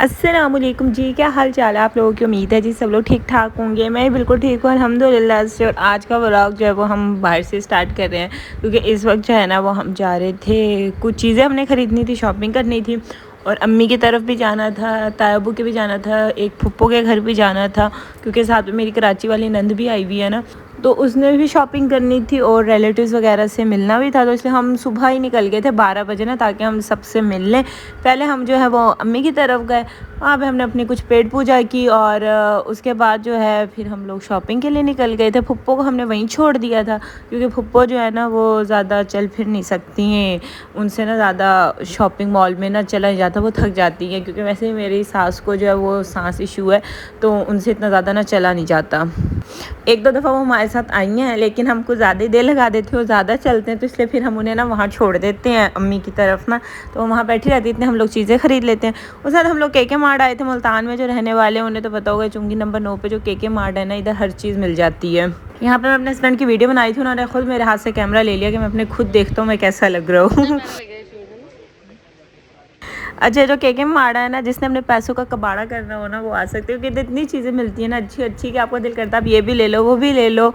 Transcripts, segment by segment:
अस्सलामुअलैकुम जी, क्या हाल चाल है आप लोगों की। उम्मीद है जी सब लोग ठीक ठाक होंगे। मैं बिल्कुल ठीक हूँ अल्हम्दुलिल्लाह से। और आज का व्लॉग जो है वो हम बाहर से स्टार्ट कर रहे हैं, क्योंकि इस वक्त जो है ना वो हम जा रहे थे, कुछ चीज़ें हमने ख़रीदनी थी, शॉपिंग करनी थी। और अम्मी की तरफ भी जाना था, तायाबू के भी जाना था, एक फुप्पो के घर भी जाना था, क्योंकि साथ में मेरी कराची वाली नंद भी आई हुई है ना, तो उसने भी शॉपिंग करनी थी और रिलेटिव्स वगैरह से मिलना भी था। तो इसलिए हम सुबह ही निकल गए थे 12 बजे ना, ताकि हम सबसे मिल लें। पहले हम जो है वो अम्मी की तरफ गए, वहाँ पे हमने अपनी कुछ पेट पूजा की और उसके बाद जो है फिर हम लोग शॉपिंग के लिए निकल गए थे। फुप्पो को हमने वहीं छोड़ दिया था, क्योंकि फुप्पो जो है ना वो ज़्यादा चल फिर नहीं सकती हैं, उनसे ना ज़्यादा शॉपिंग मॉल में ना चला नहीं जाता, वो थक जाती हैं। क्योंकि वैसे ही मेरी सास को जो है वो सांस इशू है, तो उनसे इतना ज़्यादा ना चला नहीं जाता। एक दो दफ़ा वो हमारे साथ आई हैं, लेकिन हमको ज़्यादा ही देर लगा देते हैं, वो ज़्यादा चलते हैं, तो इसलिए फिर हम उन्हें ना वहाँ छोड़ देते हैं अम्मी की तरफ ना, तो वो वहाँ बैठी रहती, इतने हम लोग चीज़ें ख़रीद लेते हैं। उस साथ हम लोग केके मार्ट आए थे, मुल्तान में जो रहने वाले हैं उन्हें तो पता होगा, चुंगी नंबर 9 पे जो केके मार्ट है ना, इधर हर चीज़ मिल जाती है। यहाँ पे मैं अपने हस्बैंड की वीडियो बनाई थी, उन्होंने खुद मेरे हाथ से कैमरा ले लिया कि मैं अपने खुद देखता हूँ मैं कैसा लग रहा हूँ। अच्छा, जो केके में माड़ा है ना, जिसने अपने पैसों का कबाड़ा करना हो ना, वो आ सकते हो, क्योंकि इतनी चीज़ें मिलती हैं ना अच्छी अच्छी कि आपको दिल करता है आप ये भी ले लो वो भी ले लो।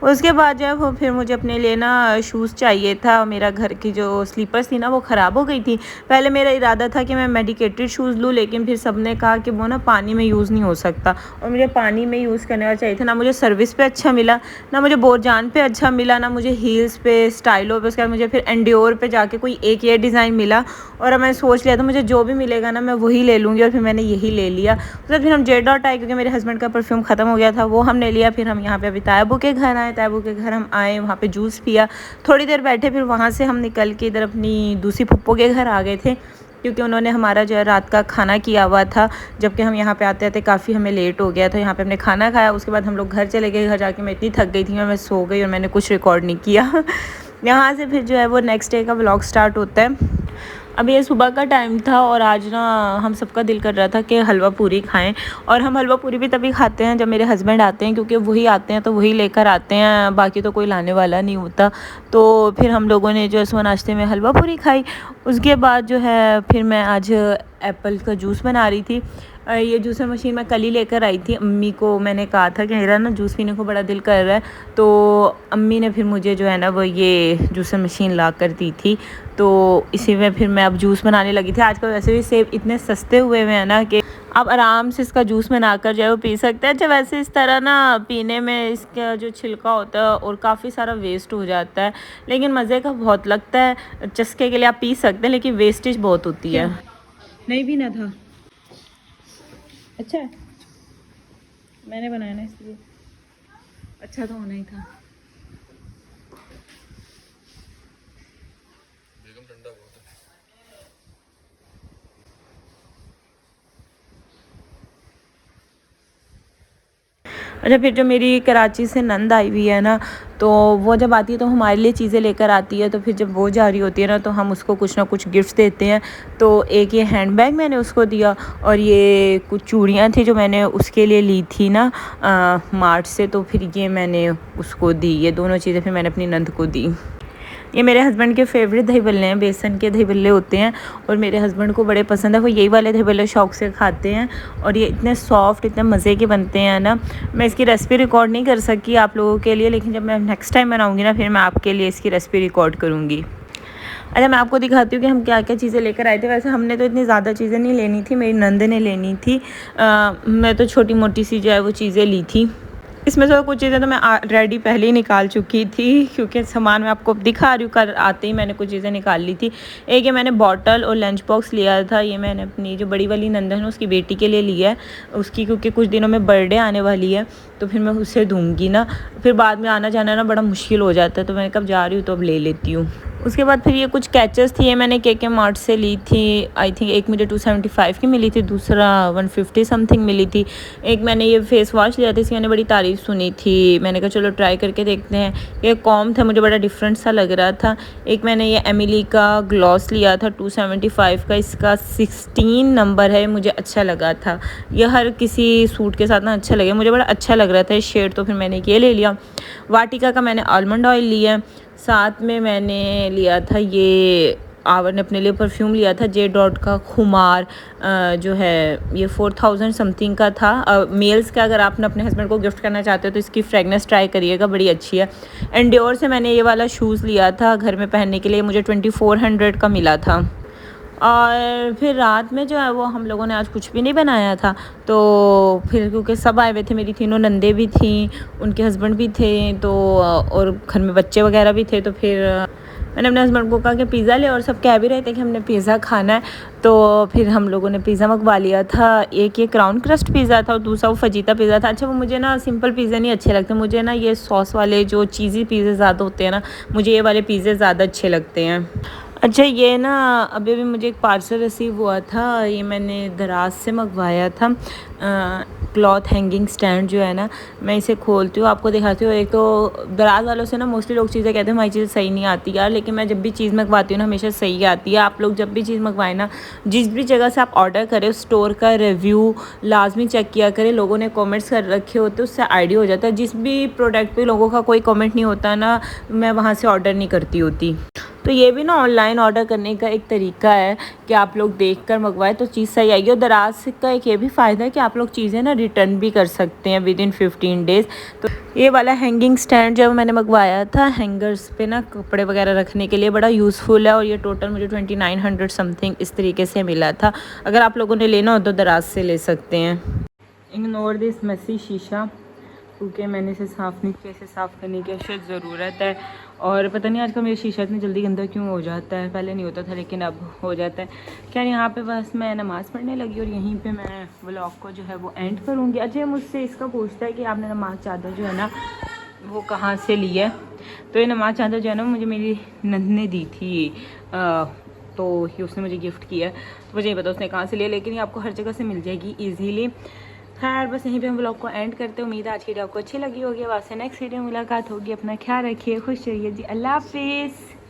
उसके बाद जो है वो फिर मुझे अपने लिए ना शूज़ चाहिए था। मेरा घर की जो स्लीपर्स थी ना वो ख़राब हो गई थी। पहले मेरा इरादा था कि मैं मेडिकेटेड शूज़ लूँ, लेकिन फिर सब ने कहा कि वो ना पानी में यूज़ नहीं हो सकता, और मुझे पानी में यूज़ करने वाला चाहिए था। ना मुझे सर्विस पे अच्छा मिला, ना मुझे बोरजान पे अच्छा मिला, ना मुझे हील्स पे, स्टाइलो पे। उसके बाद मुझे फिर एंड्योर पे जाके कोई एक ये डिज़ाइन मिला, और मैंने सोच लिया था मुझे जो भी मिलेगा ना मैं वही ले लूँगी, और फिर मैंने यही ले लिया। तो फिर हम जेड डॉट आए, क्योंकि मेरे हस्बैंड का परफ्यूम ख़त्म हो गया था, वो हमने लिया। फिर हम यहाँ पे अभी तायाबू के घर आए, तायाबू के घर हम आए, वहाँ पे जूस पिया, थोड़ी देर बैठे, फिर वहाँ से हम निकल के इधर अपनी दूसरी फुप्पो के घर आ गए थे, क्योंकि उन्होंने हमारा जो है रात का खाना किया हुआ था। जबकि हम यहाँ पे आते आते काफ़ी हमें लेट हो गया था। यहाँ पे हमने खाना खाया, उसके बाद हम लोग घर चले गए। घर जाके मैं इतनी थक गई थी, मैं सो गई और मैंने कुछ रिकॉर्ड नहीं किया। यहाँ से फिर जो है वो नेक्स्ट डे का व्लॉग स्टार्ट होता है। अभी ये सुबह का टाइम था, और आज ना हम सबका दिल कर रहा था कि हलवा पूरी खाएं। और हम हलवा पूरी भी तभी खाते हैं जब मेरे हस्बैंड आते हैं, क्योंकि वही आते हैं तो वही लेकर आते हैं, बाकी तो कोई लाने वाला नहीं होता। तो फिर हम लोगों ने जो है सुबह नाश्ते में हलवा पूरी खाई। उसके बाद जो है फिर मैं आज एप्पल का जूस बना रही थी। ये जूसर मशीन मैं कल ही लेकर आई थी। अम्मी को मैंने कहा था कि मेरा ना जूस पीने को बड़ा दिल कर रहा है, तो अम्मी ने फिर मुझे जो है ना वो ये जूसर मशीन ला कर दी थी। तो इसी में फिर मैं अब जूस बनाने लगी थी। आजकल वैसे भी सेब इतने सस्ते हुए हैं ना कि आप आराम से इसका जूस बनाकर जो है वो पी सकते हैं। अच्छा, वैसे इस तरह ना पीने में इसका जो छिलका होता है और काफ़ी सारा वेस्ट हो जाता है, लेकिन मज़े का बहुत लगता है। चस्के के लिए आप पी सकते हैं, लेकिन वेस्टेज बहुत होती है। नहीं पीना था। अच्छा है, मैंने बनाया ना इसलिए अच्छा तो होना ही था। अच्छा, फिर जो मेरी कराची से नंद आई हुई है ना, तो वो जब आती है तो हमारे लिए चीज़ें लेकर आती है। तो फिर जब वो जा रही होती है ना, तो हम उसको कुछ ना कुछ गिफ्ट देते हैं। तो एक ये हैंडबैग मैंने उसको दिया, और ये कुछ चूड़ियाँ थी जो मैंने उसके लिए ली थी ना मार्ट से, तो फिर ये मैंने उसको दी। ये दोनों चीज़ें फिर मैंने अपनी नंद को दी। ये मेरे हस्बैंड के फेवरेट दही बल्ले हैं, बेसन के दही बल्ले होते हैं, और मेरे हस्बैंड को बड़े पसंद है। वो यही वाले दही बल्ले शौक़ से खाते हैं, और ये इतने सॉफ्ट, इतने मज़े के बनते हैं ना। मैं इसकी रेसिपी रिकॉर्ड नहीं कर सकी आप लोगों के लिए, लेकिन जब मैं नेक्स्ट टाइम बनाऊँगी ना, फिर मैं आपके लिए इसकी रेसिपी रिकॉर्ड करूँगी। अच्छा, मैं आपको दिखाती हूँ कि हम क्या क्या चीज़ें लेकर आए थे। वैसे हमने तो इतनी ज़्यादा चीज़ें नहीं लेनी थी, मेरी नंद ने लेनी थी। मैं तो छोटी मोटी सी जो है वो चीज़ें ली थी। इसमें से कुछ चीज़ें तो मैं ऑलरेडी पहले ही निकाल चुकी थी, क्योंकि सामान मैं आपको दिखा रही हूँ, कल आते ही मैंने कुछ चीज़ें निकाल ली थी। एक ये मैंने बॉटल और लंच बॉक्स लिया था। ये मैंने अपनी जो बड़ी वाली नंदन है उसकी बेटी के लिए लिया है, उसकी क्योंकि कुछ दिनों में बर्थडे आने वाली है, तो फिर मैं उसे दूँगी ना, फिर बाद में आना जाना ना बड़ा मुश्किल हो जाता है, तो मैं कब जा रही हूँ तो अब ले लेती हूँ। उसके बाद फिर ये कुछ कैचेस थी, ये मैंने केके मार्ट से ली थी। आई थिंक एक मुझे 275 की मिली थी, दूसरा 150 समथिंग मिली थी। एक मैंने ये फेस वॉश लिया था, इसकी मैंने बड़ी तारीफ़ सुनी थी, मैंने कहा चलो ट्राई करके देखते हैं। ये कॉम था, मुझे बड़ा डिफरेंट सा लग रहा था। एक मैंने ये एमिली का ग्लॉस लिया था 275 का, इसका 16 नंबर है, मुझे अच्छा लगा था। ये हर किसी सूट के साथ ना अच्छा लगे, मुझे बड़ा अच्छा लग रहा था ये शेड, तो फिर मैंने ये ले लिया। वाटिका का मैंने आलमंड ऑयल लिया। साथ में मैंने लिया था ये आवर ने अपने लिए परफ्यूम लिया था जे डॉट का खुमार, जो है ये 4000 समथिंग का था। मेल्स का अगर आपने अपने हस्बैंड को गिफ्ट करना चाहते हो तो इसकी फ्रेगनेंस ट्राई करिएगा, बड़ी अच्छी है। एंड डियोर से मैंने ये वाला शूज़ लिया था घर में पहनने के लिए, मुझे 2400 का मिला था। और फिर रात में जो है वो हम लोगों ने आज कुछ भी नहीं बनाया था, तो फिर क्योंकि सब आए हुए थे, मेरी तीनों नंदे भी थी, उनके हस्बैंड भी थे, तो और घर में बच्चे वगैरह भी थे, तो फिर मैंने अपने हस्बैंड को कहा कि पिज़्ज़ा ले, और सब कह भी रहे थे कि हमने पिज़्ज़ा खाना है, तो फिर हम लोगों ने पिज़्ज़ा मंगवा लिया था। एक ये क्राउन क्रस्ट पिज़्ज़ा था और दूसरा वो फजीता पिज़्ज़ा था। अच्छा वो मुझे ना सिंपल पिज़्ज़ा नहीं अच्छे लगते, मुझे ना ये सॉस वाले जो चीज़ी पिज़्ज़े ज़्यादा होते हैं ना, मुझे ये वाले पिज़्ज़े ज़्यादा अच्छे लगते हैं। अच्छा ये ना अभी भी मुझे एक पार्सल रिसीव हुआ था, ये मैंने दराज से मंगवाया था। क्लॉथ हैंगिंग स्टैंड जो है ना, मैं इसे खोलती हूँ आपको दिखाती हूँ। एक तो दराज वालों से ना मोस्टली लोग चीज़ें कहते हैं हमारी चीज़ें सही नहीं आती यार, लेकिन मैं जब भी चीज़ मंगवाती हूँ ना हमेशा सही आती है। आप लोग जब भी चीज़ मंगवाएं ना, जिस भी जगह से आप ऑर्डर करें उस स्टोर का रिव्यू लाजमी चेक किया करें। लोगों ने कमेंट्स कर रखे होते उससे आइडिया हो जाता है। जिस भी प्रोडक्ट पे लोगों का कोई कमेंट नहीं होता ना, मैं वहाँ से ऑर्डर नहीं करती होती। तो ये भी ना ऑनलाइन ऑर्डर करने का एक तरीका है कि आप लोग देख कर मंगवाएं तो चीज़ सही आएगी। और दराज का एक ये भी फ़ायदा है कि आप लोग चीज़ें ना रिटर्न भी कर सकते हैं विद इन 15 डेज़। तो ये वाला हैंगिंग स्टैंड जब मैंने मंगवाया था हैंगर्स पे ना कपड़े वगैरह रखने के लिए, बड़ा यूज़फुल है। और ये टोटल मुझे 2900 समथिंग इस तरीके से मिला था। अगर आप लोगों ने लेना हो तो दराज से ले सकते हैं। इग्नोर दिस मेसी शीशा, क्योंकि मैंने इसे साफ़ नहीं किया, इसे साफ़ करने की अशद ज़रूरत है। और पता नहीं आजकल मेरा शीशा इतनी जल्दी गंदा क्यों हो जाता है, पहले नहीं होता था लेकिन अब हो जाता है। क्या यहाँ पे बस मैं नमाज़ पढ़ने लगी और यहीं पे मैं व्लॉग को जो है वो एंड करूँगी। अच्छा मुझसे इसका पूछता है कि आपने नमाज़ चादर जो है ना वो कहाँ से ली है। तो ये नमाज़ चादर जो है ना मुझे मेरी नंद ने दी थी, तो ये उसने मुझे गिफ्ट किया। तो मुझे नहीं पता उसने कहाँ से लिया, लेकिन ये आपको हर जगह से मिल जाएगी ईजीली। खैर बस यहीं पे हम ब्लॉग को एंड करते हैं। उम्मीद है आज की वीडियो आपको अच्छी लगी होगी। अब आपसे नेक्स्ट वीडियो में मुलाकात होगी। अपना ख्याल रखिए, खुश रहिए जी। अल्लाह हाफिज़।